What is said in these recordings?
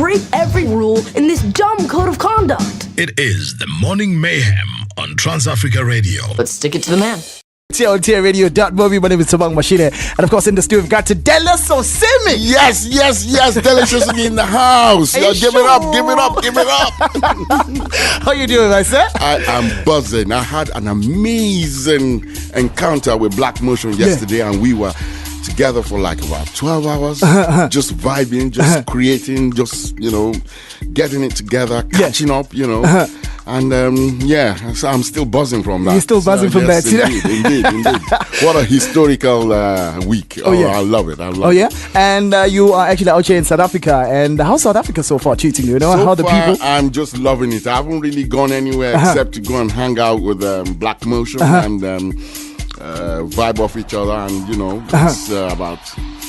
break every rule in this dumb code of conduct. It is the Morning Mayhem on Trans-Africa Radio. Let's stick it to the man. OnThe Radio.movie. My name is Thabang Mashile, and of course in the studio we've got to Dela Sosimi. Yes, Dela Sosimi in the house. Give it up. How you doing, my sir? I am buzzing. I had an amazing encounter with Black Motion yesterday, and we were together for like about 12 hours, just vibing, just creating, just, getting it together, catching up, And so I'm still buzzing from that. You're still buzzing from that, Indeed. What a historical week. I love it. And you are actually out here in South Africa. And how's South Africa so far treating you? How the people? I'm just loving it. I haven't really gone anywhere except to go and hang out with Black Motion and vibe off each other. And, it's about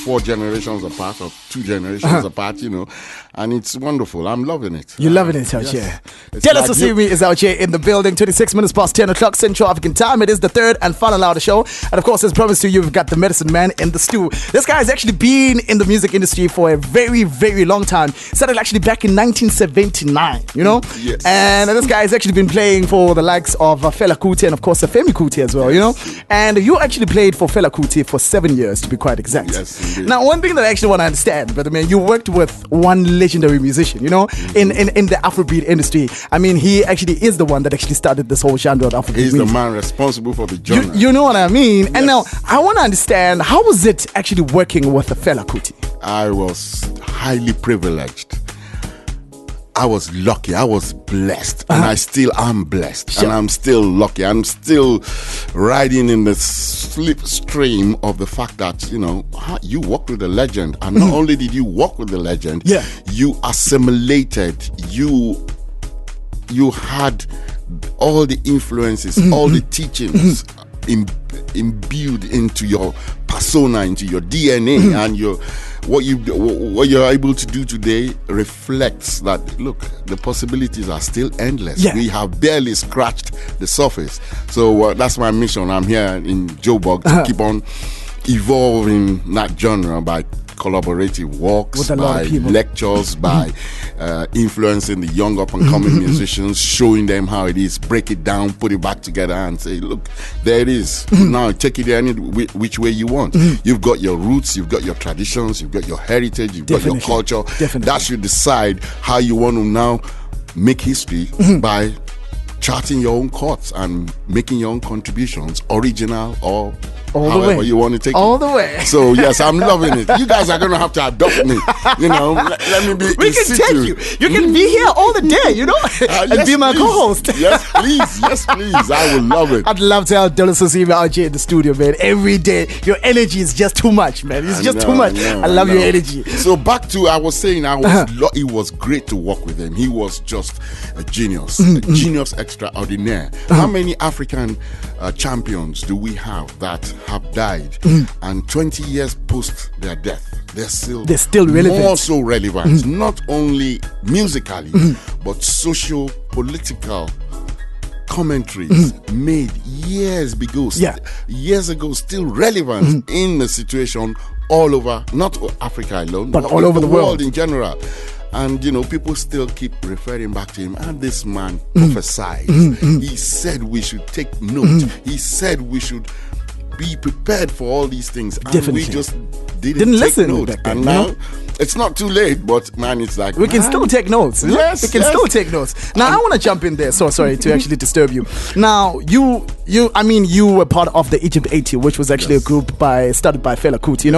4 generations apart or 2 generations apart, and it's wonderful. I'm loving it. You're loving it out here. Dela Sosimi is out here in the building, 26 minutes past 10 o'clock Central African time. It is the third and final hour of the show. And of course, as promised to you, we've got the medicine man in the stew. This guy has actually been in the music industry for a very, very long time. Started actually back in 1979, Yes. And this guy has actually been playing for the likes of Fela Kuti and of course Femi Kuti as well, And you actually played for Fela Kuti for 7 years to be quite exact. Yes, indeed. Now, one thing that I actually want to understand, but you worked with one legendary musician, in the Afrobeat industry. He actually is the one that actually started this whole genre of Afrobeat. He's the man responsible for the genre. You know what I mean? Yes. And now, I want to understand, how was it actually working with the Fela Kuti? I was highly privileged. I was lucky. I was blessed. And I still am blessed. Sure. And I'm still lucky. I'm still riding in the slipstream of the fact that, you worked with a legend. And not only did you work with the legend, you assimilated. You had all the influences, all the teachings imbued into your persona, into your DNA, and what you're able to do today reflects that, look, the possibilities are still endless. We have barely scratched the surface. So that's my mission. I'm here in Joburg to keep on evolving that genre by collaborative walks, by lectures, by influencing the young up-and-coming musicians, showing them how it is, break it down, put it back together and say, look, there it is. Now take it any which way you want. You've got your roots, you've got your traditions, you've got your heritage, you've got your culture. That should decide how you want to now make history by charting your own courts and making your own contributions, original or however you want to take all it. The way. So yes, I'm loving it. You guys are going to have to adopt me. Let me be. We can take you. You can be here all the day, and be my co-host. Yes, please. I would love it. I'd love to have Dela Sosimi out here in the studio, man. Every day, your energy is just too much, man. It's just too much. I love your energy. So back to I was saying, it was great to work with him. He was just a genius, a genius extraordinaire. How many African champions do we have that have died and 20 years post their death they're still relevant, more so relevant, not only musically but socio-political commentaries made years ago still relevant in the situation all over, not Africa alone, but all over the world in general. And people still keep referring back to him. And this man prophesied. He said we should take note. He said we should be prepared for all these things. And we just didn't listen note. Back then, and now it's not too late, but man, it's like we can still take notes. Yes, we can still take notes. Now I want to jump in there. So sorry to actually disturb you. Now you were part of the Egypt 80, which was actually a group started by Fela Kuti,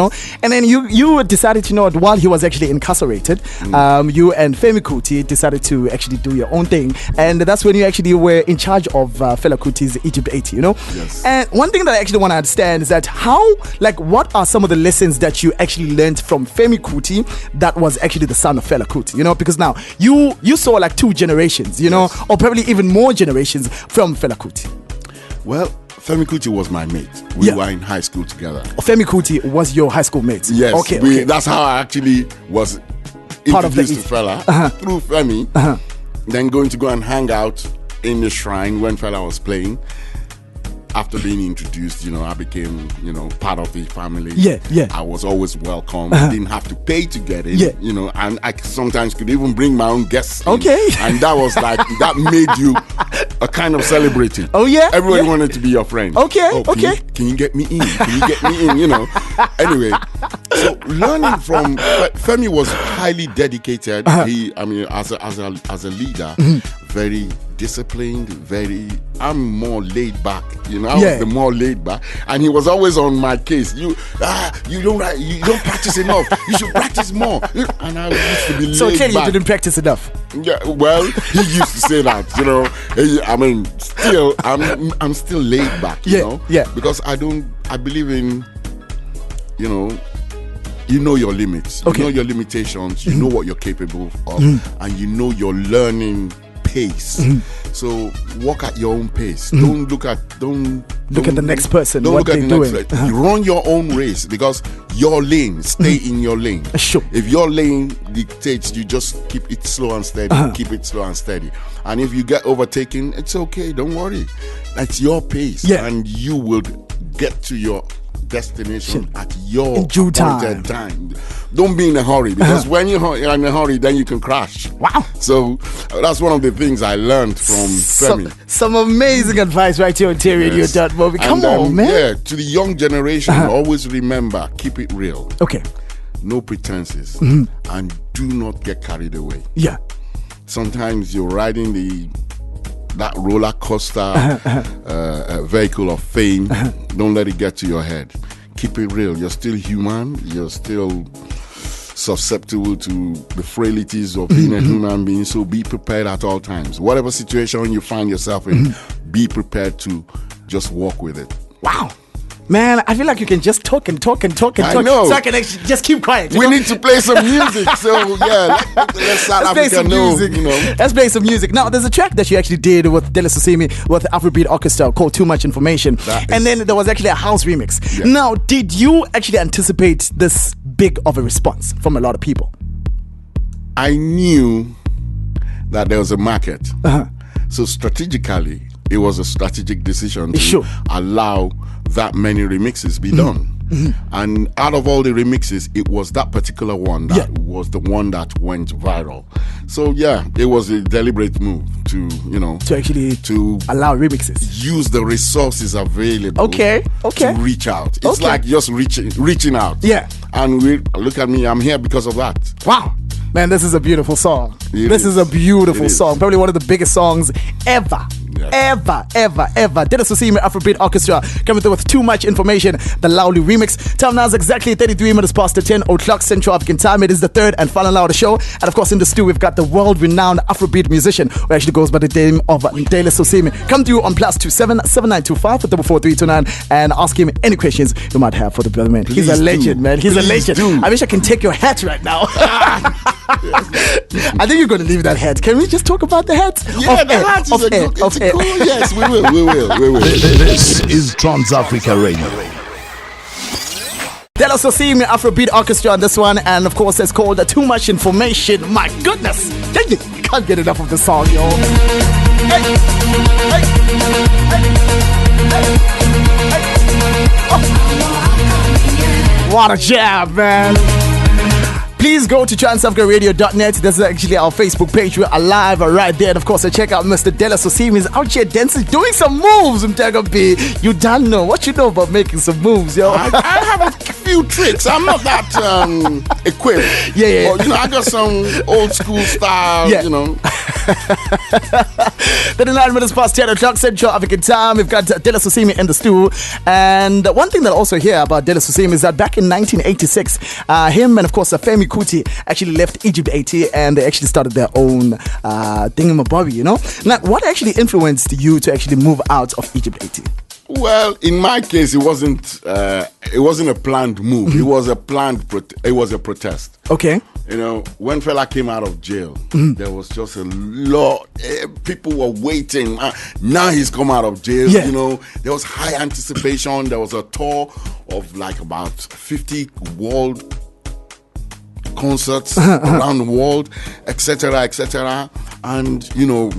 and then you decided, while he was actually incarcerated, you and Femi Kuti decided to actually do your own thing, and that's when you actually were in charge of Fela Kuti's Egypt 80, Yes. And one thing that I actually want to understand is that what are some of the lessons that you actually learned from Femi Kuti that was actually the son of Fela Kuti, because now you saw like 2 generations, or probably even more generations from Fela Kuti. Well, Femi Kuti was my mate. We were in high school together. Femi Kuti was your high school mate? Yes. Okay. That's how I actually was part of the introduced to Fela through Femi. Then going to go and hang out in the shrine when Fela was playing. after being introduced, I became, part of the family. Yeah. I was always welcome. I didn't have to pay to get in. Yeah. And I sometimes could even bring my own guests in. Okay. And that was like, that made you a kind of celebrity. Oh, yeah? Everybody wanted to be your friend. Okay, okay. Can you get me in? Can you get me in? Anyway, so learning from Femi was highly dedicated. As a leader, very disciplined, I'm more laid back, I was the more laid back, and he was always on my case. You don't practice enough. You should practice more. And I used to be laid so clearly back. You didn't practice enough. Yeah, well, he used to say that, still, I'm still laid back, Yeah. because I believe in, you know your limits, you know your limitations, you know what you're capable of, and you know your learning pace. So walk at your own pace. Don't look at the next person. Don't what look at the doing. next person. Run your own race, because your lane, stay in your lane. Sure. If your lane dictates, you just keep it slow and steady. Keep it slow and steady. And if you get overtaken, it's okay. Don't worry. That's your pace, and you will get to your destination at your in due appointed time. Don't be in a hurry, because when you're in a hurry, then you can crash. Wow. So that's one of the things I learned from Femi. Some amazing advice right here on Radio.Mobi. Come on, man. Yeah, to the young generation, always remember, keep it real. Okay. No pretenses. And do not get carried away. Yeah. Sometimes you're riding that roller coaster vehicle of fame. Don't let it get to your head. Keep it real. You're still human. You're still susceptible to the frailties of being a human being. So be prepared at all times. Whatever situation you find yourself in, be prepared to just walk with it. Wow. Man, I feel like you can just talk and talk. I know. So I can actually just keep quiet. We need to play some music. So yeah, let's South Africa know. Let's play some music. Now, there's a track that you actually did with Dela Sosimi with the Afrobeat Orchestra called Too Much Information. And then there was actually a house remix. Yeah. Now, did you actually anticipate this big of a response from a lot of people? I knew that there was a market. So strategically, it was a strategic decision to allow that many remixes be done. And out of all the remixes, it was that particular one that was the one that went viral. So yeah, it was a deliberate move to allow remixes, use the resources available to reach out. It's like just reaching out. Yeah. And look at me, I'm here because of that. Wow. Man, this is a beautiful song. This is a beautiful song. Probably one of the biggest songs ever. Yes. Ever. Dela Sosimi Afrobeat Orchestra coming through with Too Much Information, the Loudly remix. Time now is exactly 33 minutes past the 10 o'clock Central African time. It is the third and final hour of the show. And of course, in the studio, we've got the world-renowned Afrobeat musician who actually goes by the name of Dela Sosimi. Come through on +27 7925 44329 and ask him any questions you might have for the brother, man. He's a legend, man. He's a legend. I wish I can take your hat right now. I think you're going to leave that hat. Can we just talk about the hat? Yeah, the hat is cool. Yes, we will. This is Trans-Africa Radio. Dela Sosimi Afrobeat Orchestra on this one, and of course it's called Too Much Information. My goodness, you can't get enough of the song, yo. What a jam, man. Please go to transafricaradio.net. This is actually our Facebook page. We're alive right there. And of course, check out Mr. Dela Sosimi is out here dancing, doing some moves. You don't know what you know about making some moves, yo. I have a few tricks. I'm not that equipped. Yeah. But, I got some old school style, 39 minutes past 10 o'clock Central African time. We've got Dela Sosimi in the stew. And one thing that I also hear about Dela Sosimi is that back in 1986, him and of course Femi Kuti actually left Egypt 80 and they actually started their own thingamabobby, Now, what actually influenced you to actually move out of Egypt 80? Well, in my case, it wasn't a planned move. It was a protest. Okay. When fella came out of jail, there was just a lot. People were waiting. Now he's come out of jail. Yeah. There was high anticipation. There was a tour of like about 50 world concerts around the world, etc. And,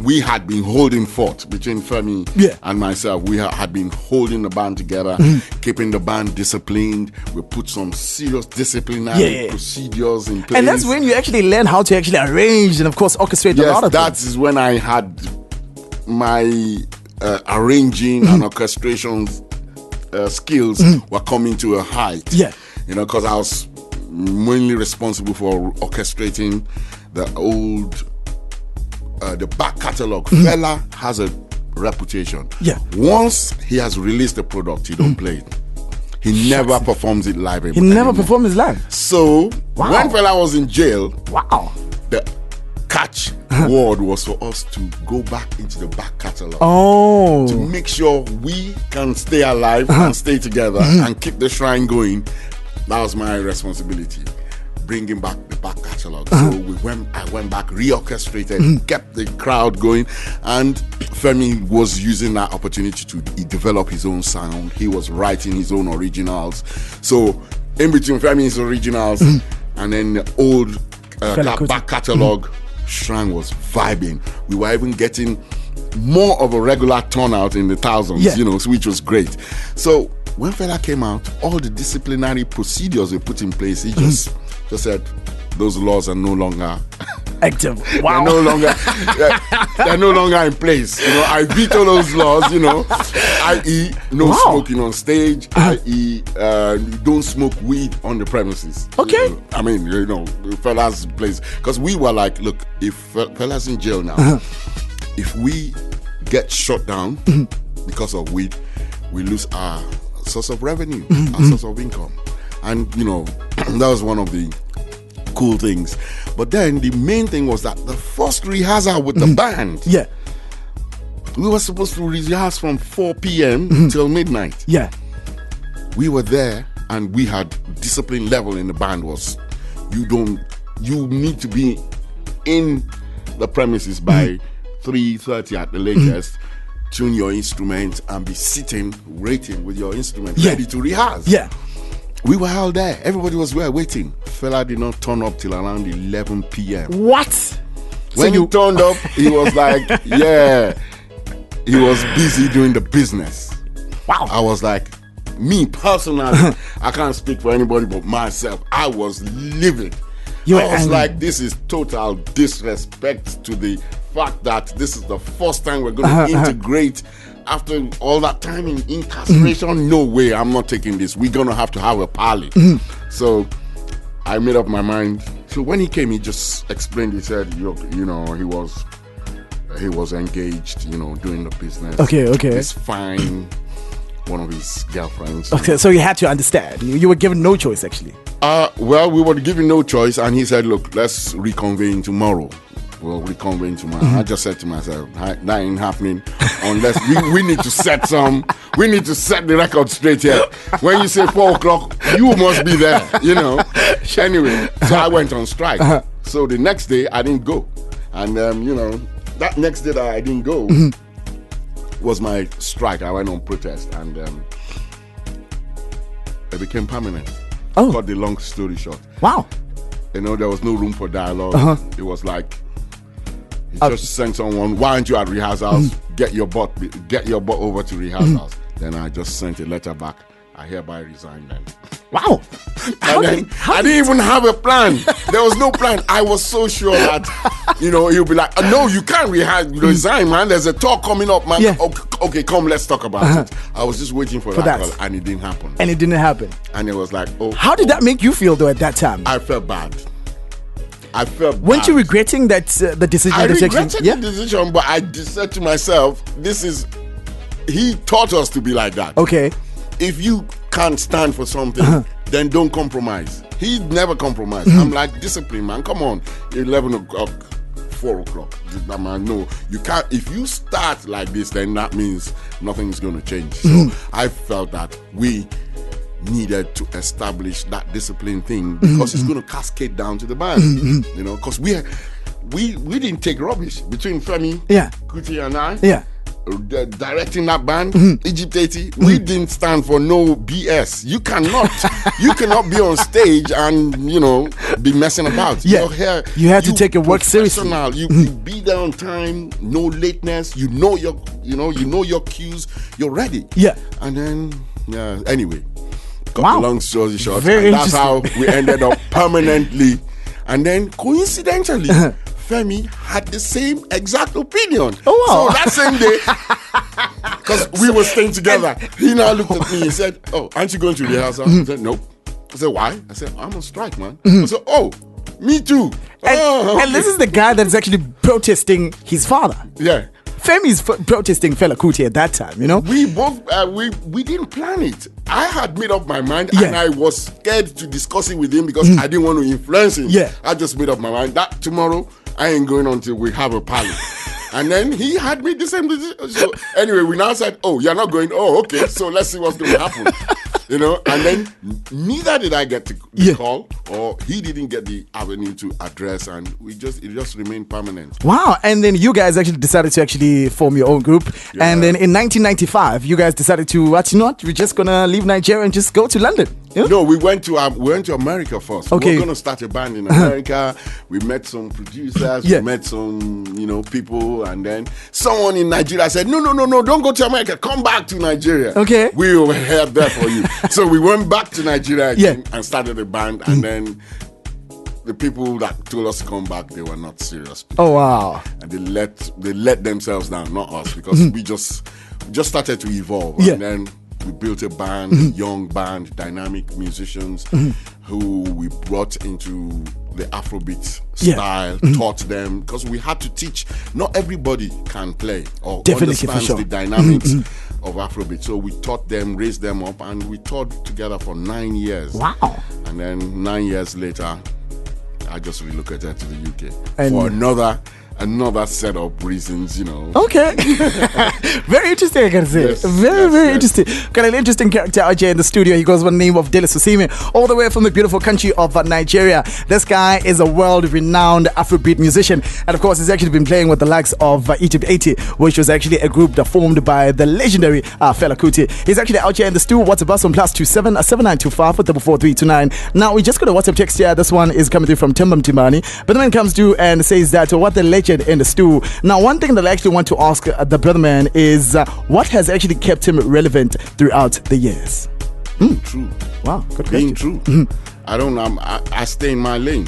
we had been holding fort between Femi and myself. We had been holding the band together, keeping the band disciplined. We put some serious disciplinary procedures in place. And that's when you actually learn how to actually arrange and, of course, orchestrate a lot of that things. is when I had my arranging and orchestration skills were coming to a height. Yeah. Because I was mainly responsible for orchestrating the old... the back catalog. Fela has a reputation. Yeah. Once he has released the product, he don't play it. He never performs it live. He never performed his live. So when Fela was in jail, the catch word was for us to go back into the back catalog to make sure we can stay alive and stay together and keep the shrine going. That was my responsibility. Bringing back the back catalog. So I went back, reorchestrated, kept the crowd going, and Femi was using that opportunity to develop his own sound. He was writing his own originals. So in between Femi's originals and then the old back catalog, Shrine was vibing. We were even getting more of a regular turnout in the thousands, which was great. So when Fela came out, all the disciplinary procedures we put in place, he just said, those laws are no longer active. Wow. They're no longer in place. I veto those laws, i.e. no smoking on stage, i.e. Don't smoke weed on the premises. Okay. Fela's place. Because we were like, look, if Fela's in jail now, if we get shut down because of weed, we lose our source of revenue, our source of income. And, that was one of the cool things. But then the main thing was that the first rehearsal with the band, we were supposed to rehearse from 4 p.m. till midnight. Yeah. We were there and we had discipline level in the band was you need to be in the premises by 3:30 at the latest. Tune your instrument and be sitting, waiting with your instrument ready to rehearse. Yeah. We were all there. Everybody was there waiting. Fela did not turn up till around 11 p.m. What? When he turned up, he was like, he was busy doing the business. Wow. I was like, me personally, I can't speak for anybody but myself. I was livid. I was like, this is total disrespect to the fact that this is the first time we're going to integrate after all that time in incarceration. No way, I'm not taking this. We're going to have a parley. So I made up my mind. So when he came, he just explained. He said, he was engaged, doing the business. Okay. He's fine. One of his girlfriends. Okay, so you had to understand. You were given no choice, actually. Well, we were given no choice, and he said, look, let's reconvene tomorrow. We'll reconvene tomorrow. I just said to myself, that ain't happening unless we need to set the record straight here. When you say 4 o'clock, you must be there, Anyway, so I went on strike. So the next day, I didn't go. And, that next day that I didn't go was my strike. I went on protest, and it became permanent. Cut the long story short. Wow. There was no room for dialogue. It was like, he just sent someone, why aren't you at rehearsals? Get your butt over to rehearsals. Then I just sent a letter back. I hereby resign then. Wow. I didn't even have a plan. There was no plan. I was so sure that, he'll be like, no, you can't resign, man. There's a talk coming up, man. Yeah. Okay, come, let's talk about it. I was just waiting for that call, and it didn't happen. And it was like, how did that make you feel, though, at that time? I felt bad. Weren't you regretting that the decision? I regretted the decision, but I said to myself, he taught us to be like that. Okay. If you can't stand for something, then don't compromise. He never compromised. I'm like, discipline, man. Come on. 11 o'clock, 4 o'clock. Man, no, you can't. If you start like this, then that means nothing is going to change. So I felt that we needed to establish that discipline thing because it's going to cascade down to the band. Because we didn't take rubbish between Femi, Kuti, and I. Yeah. directing that band, Egypt 80, we didn't stand for no BS. You cannot be on stage and, you know, be messing about. Yeah. You had to take your work seriously. You be there on time, no lateness, you know your cues, you're ready. Yeah. And then, anyway, cut wow. the long story short, Very and that's how we ended up permanently. And then coincidentally, Femi had the same exact opinion. Oh, wow. So that same day, because we were staying together, he now looked at me and said, "Oh, aren't you going to rehearsal?" I said, "Nope." I said, "Why?" I said, "I'm on strike, man." I said, "Oh, me too." And this is the guy that's actually protesting his father. Yeah. Femi's protesting Fela Kuti at that time, you know? We both, we didn't plan it. I had made up my mind and I was scared to discuss it with him because I didn't want to influence him. Yeah. I just made up my mind that tomorrow I ain't going until we have a party. And then he had made the same decision. So anyway, we now said, "Oh, you're not going? Oh, okay. So let's see what's going to happen." You know, and then neither did I get the call, or he didn't get the avenue to address, and it just remained permanent. Wow! And then you guys actually decided to actually form your own group, and then in 1995, you guys decided to, we're just gonna leave Nigeria and just go to London. Yeah? No, we went to America first. Okay. We were gonna start a band in America. We met some producers. We met some people, and then someone in Nigeria said, "No, don't go to America. Come back to Nigeria. Okay, we were here there for you." So we went back to Nigeria again and started a band, and then the people that told us to come back, they were not serious people. Oh wow! And they let themselves down, not us, because we just started to evolve, and then we built a band, a young band, dynamic musicians who we brought into the Afrobeat style, taught them, because we had to teach. Not everybody can play or understands the dynamics of Afrobeat. So we taught them, raised them up, and we toured together for 9 years. Wow. And then 9 years later, I just relocated to the UK for another set of reasons, Okay. Very interesting, I gotta say. Very interesting. Got an interesting character out here in the studio. He goes by the name of Dela Sosimi, all the way from the beautiful country of Nigeria. This guy is a world-renowned Afrobeat musician. And of course, he's actually been playing with the likes of Egypt 80, which was actually a group that formed by the legendary Fela Kuti. He's actually out here in the studio. WhatsApp us on +27 7925 44329. Now, we just got a WhatsApp text here. This one is coming through from Timbam Timani. But the man comes through and says that what the legend in the stew. Now, one thing that I actually want to ask the brother man is what has actually kept him relevant throughout the years? True. Wow, good being question. True. I stay in my lane.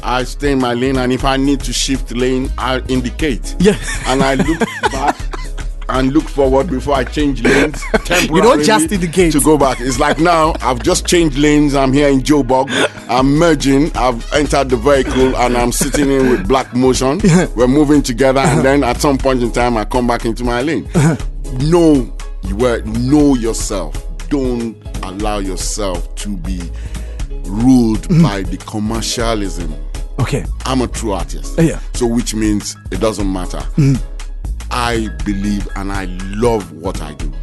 I stay in my lane, and if I need to shift lane, I indicate. Yeah. And I look back and look forward before I change lanes temporarily. You don't just indicate to go back. It's like now I've just changed lanes. I'm here in Joburg. I'm merging. I've entered the vehicle and I'm sitting in with Black Motion. We're moving together, and then at some point in time I come back into my lane. Know yourself. Don't allow yourself to be ruled by the commercialism. Okay. I'm a true artist. Yeah. So which means it doesn't matter. I believe and I love what I do.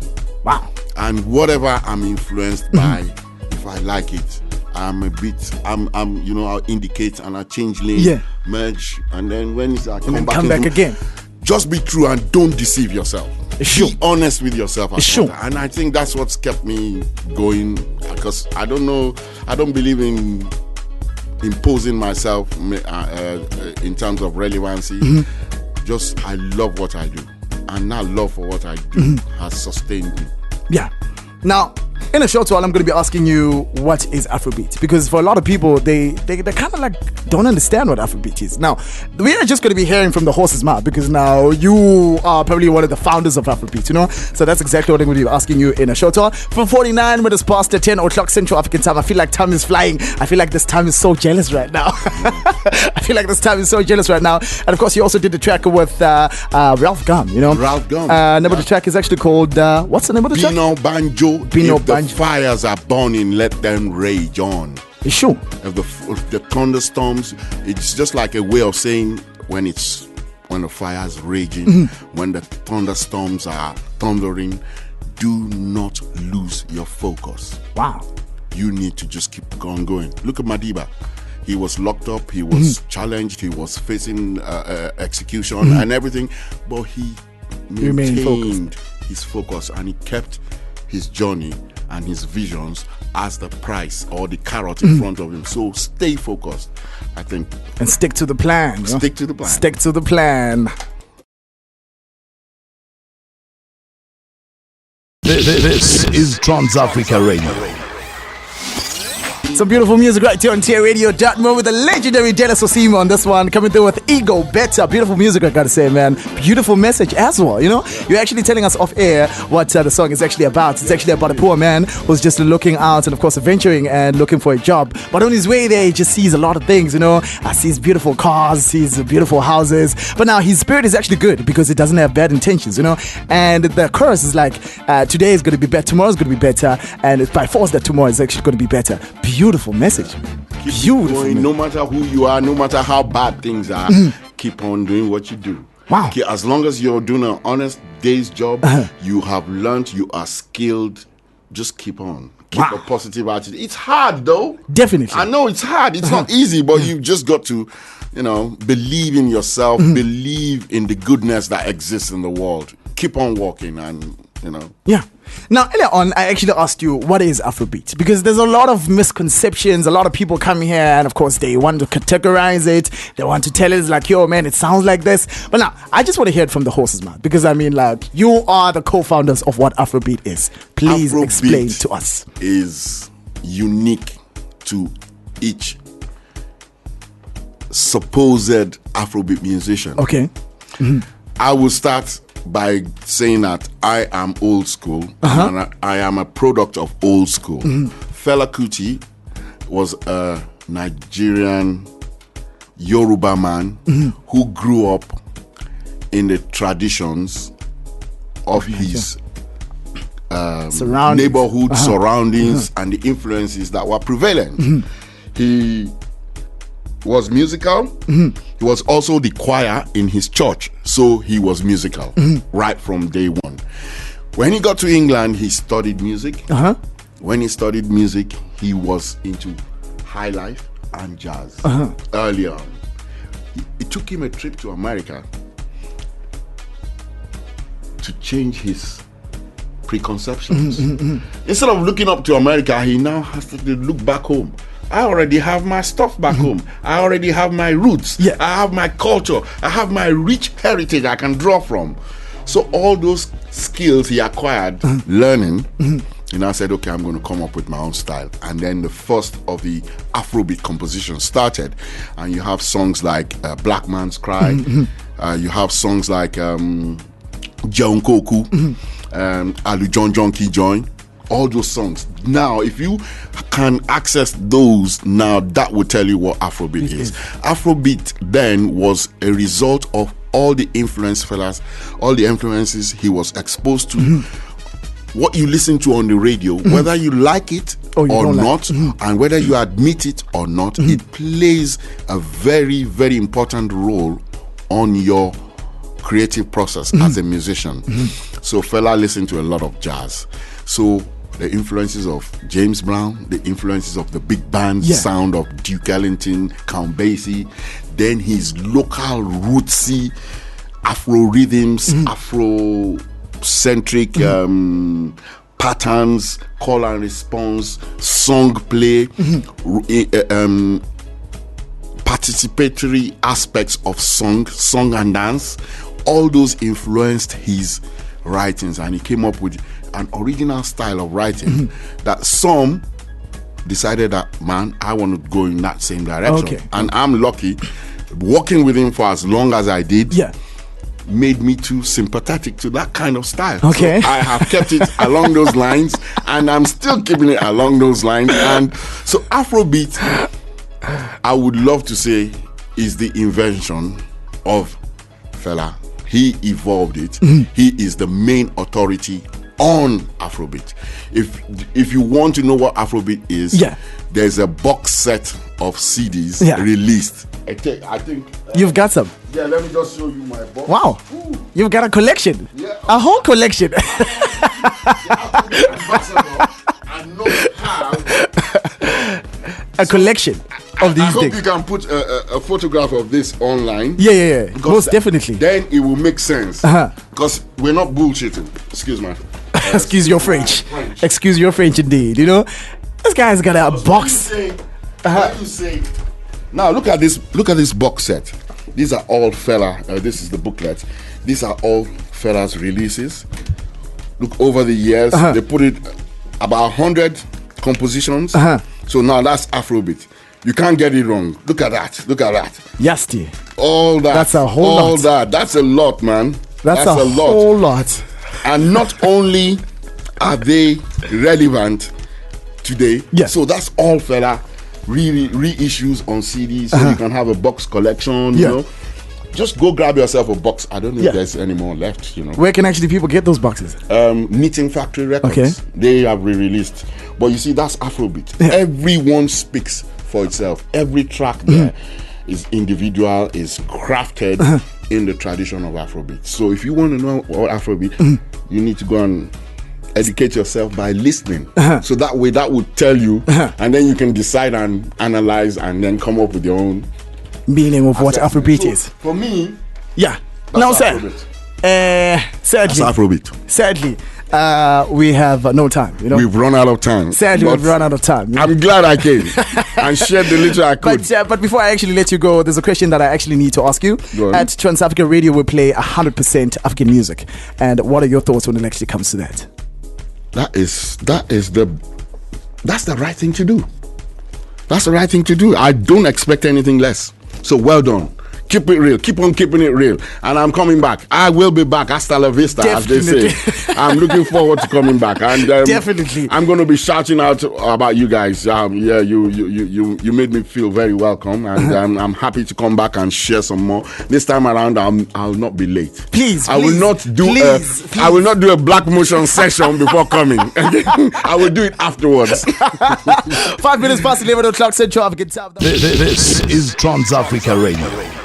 Wow. And whatever I'm influenced by, if I like it, I'll indicate and I change lane, merge, and then when I come back again. Just be true and don't deceive yourself. Sure. Be honest with yourself. Sure. And I think that's what's kept me going, because I don't believe in imposing myself in terms of relevancy. Just I love what I do, and that love for what I do has sustained me. Yeah. Now, in a short while, I'm going to be asking you what is Afrobeat, because for a lot of people, they kind of like don't understand what Afrobeat is. Now, we are just going to be hearing from the horse's mouth, because now you are probably one of the founders of Afrobeat, So that's exactly what I'm going to be asking you in a short while. From 49 minutes past 10 o'clock Central African time, I feel like time is flying. I feel like this time is so jealous right now. And of course, you also did the track with Ralph Gum, Ralph Gum. Name of the track is actually called, what's the name of the track? Bino Banjo. The fires are burning, let them rage on. Sure. If the thunderstorms, it's just like a way of saying when the fire's raging, when the thunderstorms are thundering, do not lose your focus. Wow. You need to just keep on going. Look at Madiba. He was locked up, he was challenged, he was facing execution and everything, but he maintained his focus, and he kept his journey and his visions as the price or the carrot in front of him. So stay focused, I think. And stick to the plan. Stick to the plan. Stick to the plan. This is Trans-Africa Radio. Some beautiful music right here on TRadio.mo with the legendary Dela Sosimi on this one, coming through with Ego Better. Beautiful music, I gotta say, man. Beautiful message as well, you know? You're actually telling us off air what the song is actually about. It's actually about a poor man who's just looking out and, of course, venturing and looking for a job. But on his way there, he just sees a lot of things, you know? Sees beautiful cars, sees beautiful houses. But now his spirit is actually good because it doesn't have bad intentions, you know? And the chorus is like, today is going to be better, tomorrow is going to be better, and it's by force that tomorrow is actually going to be better. Beautiful message. Beautiful. Going, no matter who you are, no matter how bad things are, keep on doing what you do. Wow. As long as you're doing an honest day's job, you have learned, you are skilled, just keep on. Keep a positive attitude. It's hard though. Definitely. I know it's hard. It's not easy, but you've just got to, believe in yourself, believe in the goodness that exists in the world. Keep on walking and, Yeah. Now, earlier on, I actually asked you, what is Afrobeat? Because there's a lot of misconceptions. A lot of people come here and, of course, they want to categorize it. They want to tell us, like, yo, man, it sounds like this. But now, I just want to hear it from the horse's mouth. Because, I mean, like, you are the co-founders of what Afrobeat is. Please Afrobeat explain to us. Is unique to each supposed Afrobeat musician. Okay. I will start by saying that I am old school and I am a product of old school. Fela Kuti was a Nigerian Yoruba man who grew up in the traditions of his neighborhood surroundings and the influences that were prevalent. He was musical. He was also the choir in his church, so he was musical right from day one. When he got to England, he studied music. When he studied music, he was into high life and jazz early on. It took him a trip to America to change his preconceptions. Instead of looking up to America, he now has to look back home. I already have my stuff back home. I already have my roots. I have my culture. I have my rich heritage I can draw from. So all those skills he acquired learning, he now said, okay, I'm going to come up with my own style. And then the first of the Afrobeat compositions started. And you have songs like Black Man's Cry. You have songs like Jeon Koku, Alu John John Ki Join. All those songs. Now, if you can access those now, that will tell you what Afrobeat is. Afrobeat then was a result of all the influences he was exposed to. What you listen to on the radio, whether you like it or not, and whether you admit it or not, it plays a very, very important role on your creative process as a musician. So Fela listened to a lot of jazz. So the influences of James Brown, the influences of the big band sound of Duke Ellington, Count Basie, then his local rootsy Afro rhythms, Afro-centric patterns, call and response, song play, participatory aspects of song and dance. All those influenced his writings, and he came up with an original style of writing that some decided that, man, I want to go in that same direction. And I'm lucky, working with him for as long as I did, made me too sympathetic to that kind of style. So I have kept it along those lines, and I'm still keeping it along those lines. And so Afrobeat, I would love to say, is the invention of Fela. He evolved it. He is the main authority on Afrobeat. If you want to know what Afrobeat is, there's a box set of CDs released. I think you've got some. Yeah, let me just show you my box. Wow. Ooh. You've got a collection. A whole collection. I know have a collection. of these I hope things. you can put a photograph of this online. Yeah. Because Most definitely. Then it will make sense. Uh-huh. Because we're not bullshitting. Excuse me. Excuse your French. Excuse your French, indeed. You know, this guy's got a box. When you say, now look at this. Look at this box set. These are all fella. This is the booklet. These are all fella's releases. Look, over the years, they put it about 100 compositions. So now that's Afrobeat. You can't get it wrong. Look at that. Look at that. Yasti. All that. That's a whole lot. All that. That's a lot, man. That's a whole lot. And not only are they relevant today, so that's all fella reissues on CDs, so you can have a box collection, you know. Just go grab yourself a box. I don't know if there's any more left, you know. Where can actually people get those boxes? Knitting Factory Records. They have re-released. But you see, that's Afrobeat. Everyone speaks for itself. Every track there is individual, is crafted in the tradition of Afrobeat. So if you want to know what Afrobeat, you need to go and educate yourself by listening. So that way, that would tell you, and then you can decide and analyze and then come up with your own meaning of what Afrobeat is. For me, now, sir, sadly, that's Afrobeat. Sadly, we have no time. You know, we've run out of time. Sadly, we've run out of time. You know? I'm glad I came and shared the little I could. But before I actually let you go, there's a question that I actually need to ask you. At Trans Africa Radio, we play 100% African music, and what are your thoughts when it actually comes to that? That's the right thing to do. That's the right thing to do. I don't expect anything less. So well done. Keep it real. Keep on keeping it real. And I'm coming back. I will be back. Hasta la vista, Definitely. as they say. I'm looking forward to coming back. And Definitely. I'm going to be shouting out about you guys. You made me feel very welcome, and I'm happy to come back and share some more. This time around, I'll not be late. Please, I will not do I will not do a black motion session before coming. I will do it afterwards. 5 minutes past 11 o'clock Central African time. This is Trans Africa Radio.